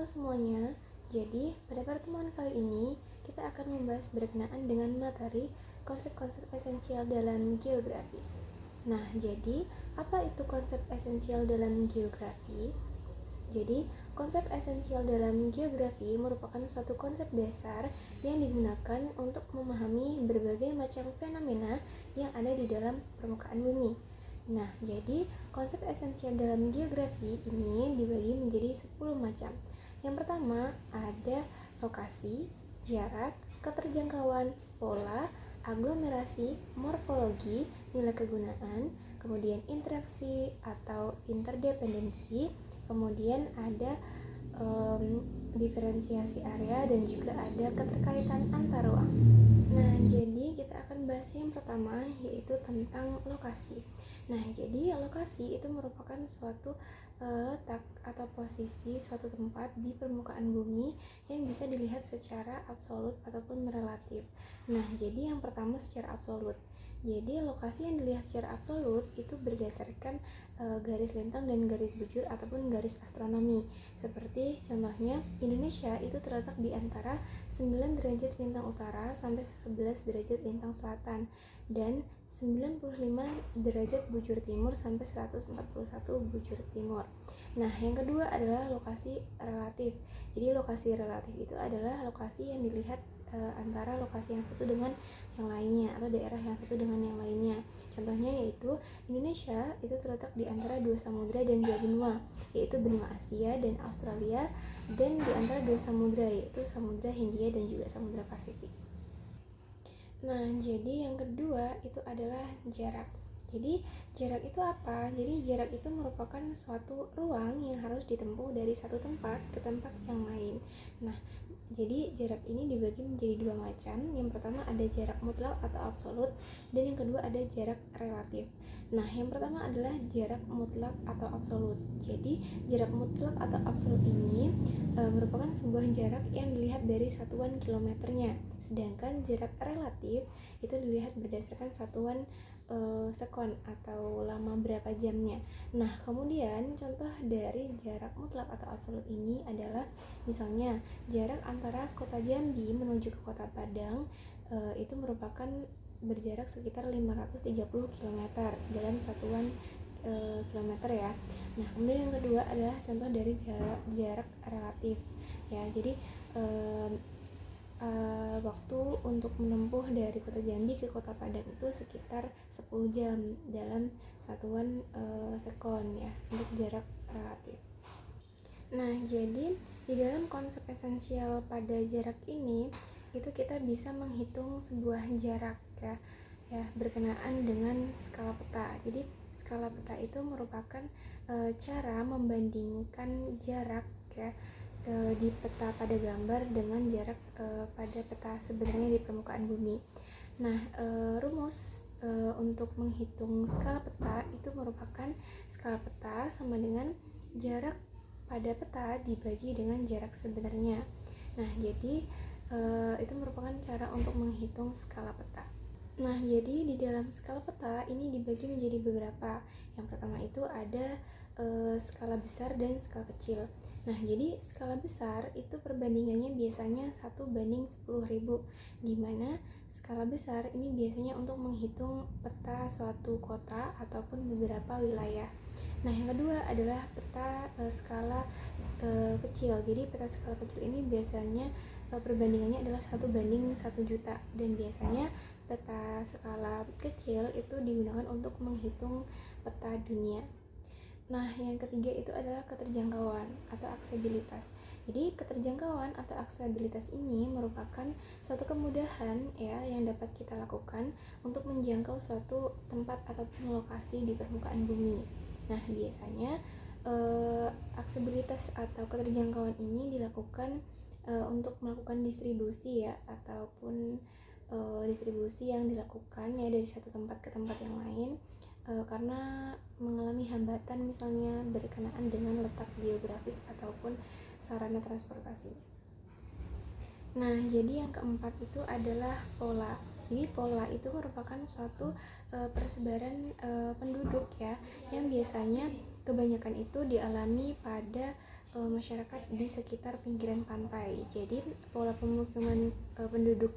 Halo semuanya, jadi pada pertemuan kali ini kita akan membahas berkenaan dengan materi konsep-konsep esensial dalam geografi. Nah, jadi apa itu konsep esensial dalam geografi? Jadi, konsep esensial dalam geografi merupakan suatu konsep dasar yang digunakan untuk memahami berbagai macam fenomena yang ada di dalam permukaan bumi. Nah, jadi konsep esensial dalam geografi ini dibagi menjadi 10 macam. Yang pertama ada lokasi, jarak, keterjangkauan, pola, aglomerasi, morfologi, nilai kegunaan, kemudian interaksi atau interdependensi, kemudian ada diferensiasi area dan juga ada keterkaitan antar ruang. Nah, jadi kita akan bahas yang pertama yaitu tentang lokasi. Nah, jadi lokasi itu merupakan suatu letak atau posisi suatu tempat di permukaan bumi yang bisa dilihat secara absolut ataupun relatif. Nah, jadi yang pertama secara absolut. Jadi lokasi yang dilihat secara absolut itu berdasarkan garis lintang dan garis bujur ataupun garis astronomi. Seperti contohnya Indonesia itu terletak di antara 9 derajat lintang utara sampai 11 derajat lintang selatan dan 95 derajat bujur timur sampai 141 bujur timur. Nah, yang kedua adalah lokasi relatif. Jadi lokasi relatif itu adalah lokasi yang dilihat antara lokasi yang satu dengan yang lainnya atau daerah yang satu dengan yang lainnya. Contohnya yaitu Indonesia itu terletak di antara dua samudra dan dua benua, yaitu benua Asia dan Australia, dan di antara dua samudra yaitu Samudra Hindia dan juga Samudra Pasifik. Nah, jadi yang kedua itu adalah jarak. Jadi jarak itu apa? Jadi jarak itu merupakan suatu ruang yang harus ditempuh dari satu tempat ke tempat yang lain. Nah, jadi jarak ini dibagi menjadi dua macam. Yang pertama ada jarak mutlak atau absolut, dan yang kedua ada jarak relatif. Nah, yang pertama adalah jarak mutlak atau absolut. Jadi jarak mutlak atau absolut ini merupakan sebuah jarak yang dilihat dari satuan kilometernya. Sedangkan jarak relatif itu dilihat berdasarkan satuan sekon atau lama berapa jamnya. Nah, kemudian contoh dari jarak mutlak atau absolut ini adalah misalnya jarak antara kota Jambi menuju ke kota Padang itu merupakan berjarak sekitar 530 km dalam satuan kilometer ya. Nah, kemudian yang kedua adalah contoh dari jarak relatif ya. Jadi waktu untuk menempuh dari kota Jambi ke kota Padang itu sekitar 10 jam dalam satuan sekon ya untuk jarak relatif. Nah, jadi di dalam konsep esensial pada jarak ini itu kita bisa menghitung sebuah jarak ya berkenaan dengan skala peta. Jadi skala peta itu merupakan cara membandingkan jarak ya di peta pada gambar dengan jarak pada peta sebenarnya di permukaan bumi. Nah, rumus untuk menghitung skala peta itu merupakan skala peta sama dengan jarak pada peta dibagi dengan jarak sebenarnya. Nah, jadi itu merupakan cara untuk menghitung skala peta. Nah, jadi di dalam skala peta ini dibagi menjadi beberapa. Yang pertama itu ada skala besar dan skala kecil. Nah, jadi skala besar itu perbandingannya biasanya 1:10.000, di mana skala besar ini biasanya untuk menghitung peta suatu kota ataupun beberapa wilayah. Nah, yang kedua adalah peta skala kecil. Jadi peta skala kecil ini biasanya perbandingannya adalah 1:1.000.000, dan biasanya peta skala kecil itu digunakan untuk menghitung peta dunia. Nah, yang ketiga itu adalah keterjangkauan atau aksesibilitas. Jadi, keterjangkauan atau aksesibilitas ini merupakan suatu kemudahan ya yang dapat kita lakukan untuk menjangkau suatu tempat ataupun lokasi di permukaan bumi. Nah, biasanya aksesibilitas atau keterjangkauan ini dilakukan untuk melakukan distribusi ya ataupun distribusi yang dilakukan ya dari satu tempat ke tempat yang lain karena mengalami hambatan misalnya berkenaan dengan letak geografis ataupun sarana transportasi. Nah, jadi yang keempat itu adalah pola. Jadi pola itu merupakan suatu persebaran penduduk ya yang biasanya kebanyakan itu dialami pada masyarakat di sekitar pinggiran pantai. Jadi pola pemukiman penduduk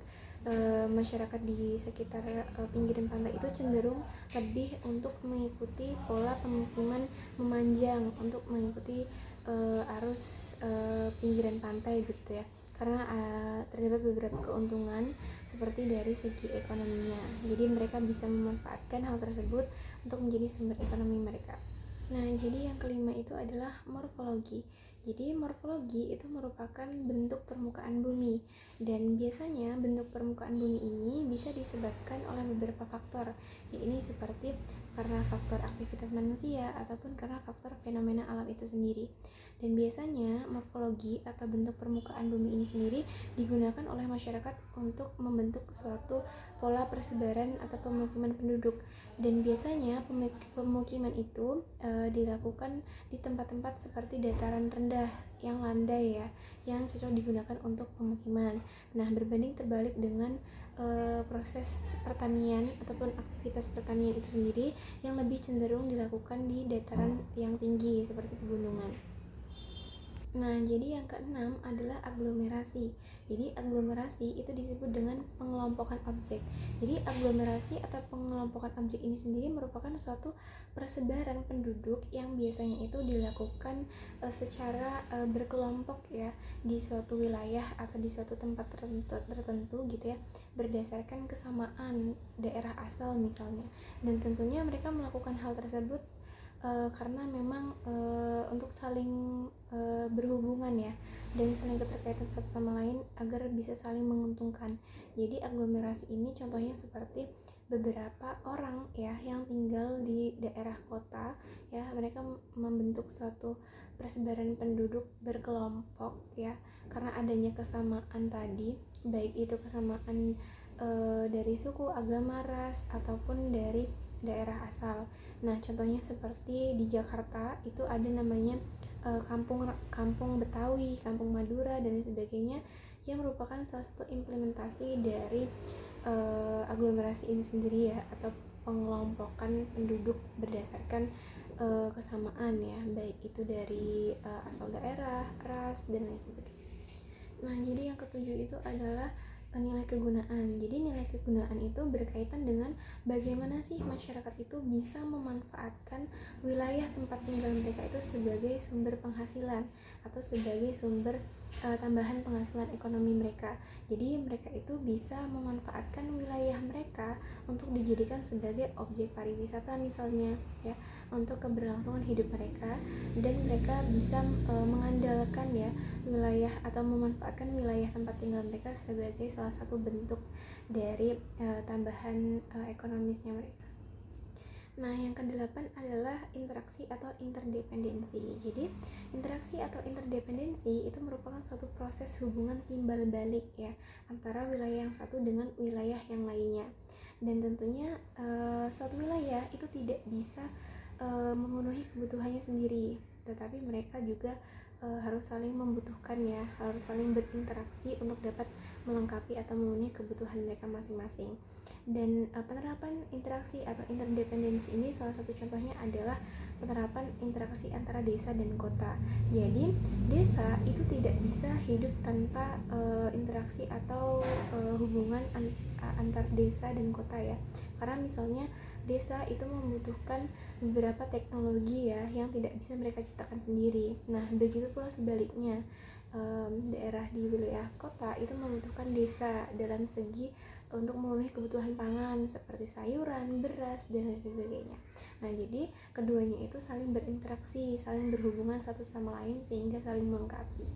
masyarakat di sekitar pinggiran pantai itu cenderung lebih untuk mengikuti pola pemukiman memanjang, untuk mengikuti arus pinggiran pantai begitu ya, karena terdapat beberapa keuntungan seperti dari segi ekonominya. Jadi mereka bisa memanfaatkan hal tersebut untuk menjadi sumber ekonomi mereka. Nah, jadi yang kelima itu adalah morfologi. Jadi morfologi itu merupakan bentuk permukaan bumi, dan biasanya bentuk permukaan bumi ini bisa disebabkan oleh beberapa faktor, yaitu seperti karena faktor aktivitas manusia ataupun karena faktor fenomena alam itu sendiri. Dan biasanya morfologi atau bentuk permukaan bumi ini sendiri digunakan oleh masyarakat untuk membentuk suatu pola persebaran atau pemukiman penduduk. Dan biasanya pemukiman itu dilakukan di tempat-tempat seperti dataran rendah yang landai ya, yang cocok digunakan untuk pemukiman. Nah, berbanding terbalik dengan proses pertanian ataupun aktivitas pertanian itu sendiri yang lebih cenderung dilakukan di dataran yang tinggi seperti pegunungan. Nah, jadi yang keenam adalah aglomerasi. Jadi aglomerasi itu disebut dengan pengelompokan objek. Jadi aglomerasi atau pengelompokan objek ini sendiri merupakan suatu persebaran penduduk yang biasanya itu dilakukan secara berkelompok ya, di suatu wilayah atau di suatu tempat tertentu gitu ya, berdasarkan kesamaan daerah asal misalnya. Dan tentunya mereka melakukan hal tersebut karena memang untuk saling berhubungan ya, dan saling keterkaitan satu sama lain agar bisa saling menguntungkan. Jadi aglomerasi ini contohnya seperti beberapa orang ya yang tinggal di daerah kota ya, mereka membentuk suatu persebaran penduduk berkelompok ya, karena adanya kesamaan tadi, baik itu kesamaan dari suku, agama, ras ataupun dari daerah asal. Nah, contohnya seperti di Jakarta itu ada namanya kampung Betawi, kampung Madura dan sebagainya, yang merupakan salah satu implementasi dari aglomerasi ini sendiri ya, atau pengelompokan penduduk berdasarkan kesamaan ya, baik itu dari asal daerah, ras dan lain sebagainya. Nah, jadi yang ketujuh itu adalah nilai kegunaan. Jadi nilai kegunaan itu berkaitan dengan bagaimana sih masyarakat itu bisa memanfaatkan wilayah tempat tinggal mereka itu sebagai sumber penghasilan atau sebagai sumber tambahan penghasilan ekonomi mereka. Jadi mereka itu bisa memanfaatkan wilayah mereka untuk dijadikan sebagai objek pariwisata misalnya ya, untuk keberlangsungan hidup mereka, dan mereka bisa mengandalkan ya wilayah atau memanfaatkan wilayah tempat tinggal mereka sebagai salah satu bentuk dari tambahan ekonomisnya mereka. Nah, yang kedelapan adalah interaksi atau interdependensi. Jadi, interaksi atau interdependensi itu merupakan suatu proses hubungan timbal balik ya, antara wilayah yang satu dengan wilayah yang lainnya. Dan tentunya suatu wilayah itu tidak bisa memenuhi kebutuhannya sendiri, tetapi mereka juga harus saling membutuhkan ya, harus saling berinteraksi untuk dapat melengkapi atau memenuhi kebutuhan mereka masing-masing. Dan penerapan interaksi atau interdependensi ini salah satu contohnya adalah penerapan interaksi antara desa dan kota. Jadi desa itu tidak bisa hidup tanpa interaksi atau hubungan antar desa dan kota ya, karena misalnya desa itu membutuhkan beberapa teknologi ya yang tidak bisa mereka ciptakan sendiri. Nah, begitu pula sebaliknya, daerah di wilayah kota itu membutuhkan desa dalam segi untuk memenuhi kebutuhan pangan seperti sayuran, beras, dan lain sebagainya. Nah, jadi keduanya itu saling berinteraksi, saling berhubungan satu sama lain sehingga saling melengkapi.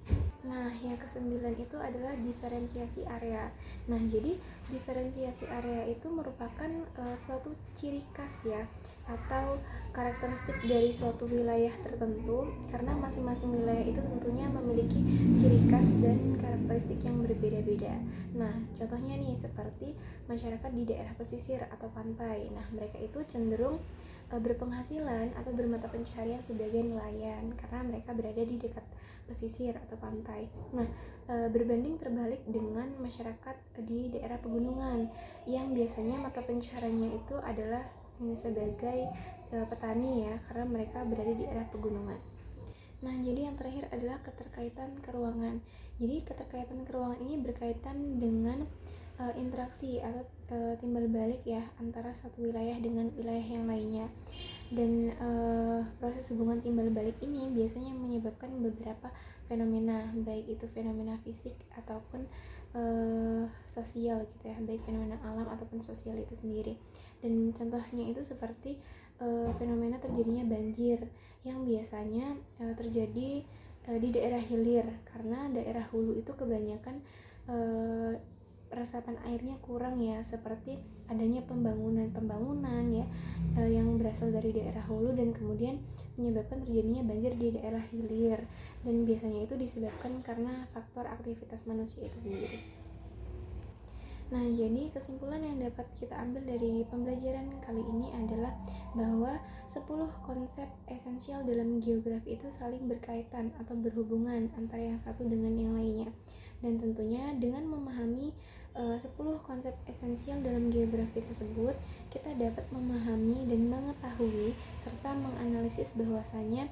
Nah, yang kesembilan itu adalah diferensiasi area. Nah, jadi diferensiasi area itu merupakan suatu ciri khas ya, atau karakteristik dari suatu wilayah tertentu, karena masing-masing wilayah itu tentunya memiliki ciri khas dan karakteristik yang berbeda-beda. Nah, contohnya nih seperti masyarakat di daerah pesisir atau pantai. Nah, mereka itu cenderung berpenghasilan atau bermata pencaharian sebagai nelayan karena mereka berada di dekat pesisir atau pantai. Nah, berbanding terbalik dengan masyarakat di daerah pegunungan yang biasanya mata pencahariannya itu adalah sebagai petani ya, karena mereka berada di daerah pegunungan. Nah, jadi yang terakhir adalah keterkaitan keruangan. Jadi keterkaitan keruangan ini berkaitan dengan interaksi atau timbal balik ya antara satu wilayah dengan wilayah yang lainnya. Dan proses hubungan timbal balik ini biasanya menyebabkan beberapa fenomena, baik itu fenomena fisik ataupun sosial gitu ya, baik fenomena alam ataupun sosial itu sendiri. Dan contohnya itu seperti fenomena terjadinya banjir yang biasanya terjadi di daerah hilir, karena daerah hulu itu kebanyakan resapan airnya kurang ya, seperti adanya pembangunan ya yang berasal dari daerah hulu dan kemudian menyebabkan terjadinya banjir di daerah hilir, dan biasanya itu disebabkan karena faktor aktivitas manusia itu sendiri. Nah, jadi kesimpulan yang dapat kita ambil dari pembelajaran kali ini adalah bahwa 10 konsep esensial dalam geografi itu saling berkaitan atau berhubungan antara yang satu dengan yang lainnya. Dan tentunya dengan memahami 10 konsep esensial dalam geografi tersebut, kita dapat memahami dan mengetahui serta menganalisis bahwasanya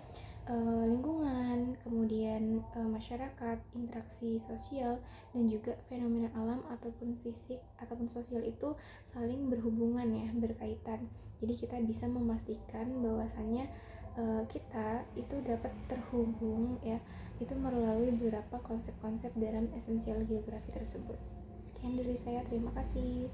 lingkungan, kemudian masyarakat, interaksi sosial, dan juga fenomena alam ataupun fisik ataupun sosial itu saling berhubungan ya, berkaitan. Jadi kita bisa memastikan bahwasanya kita itu dapat terhubung ya, itu melalui beberapa konsep-konsep dalam esensial geografi tersebut. Sekian dari saya, terima kasih.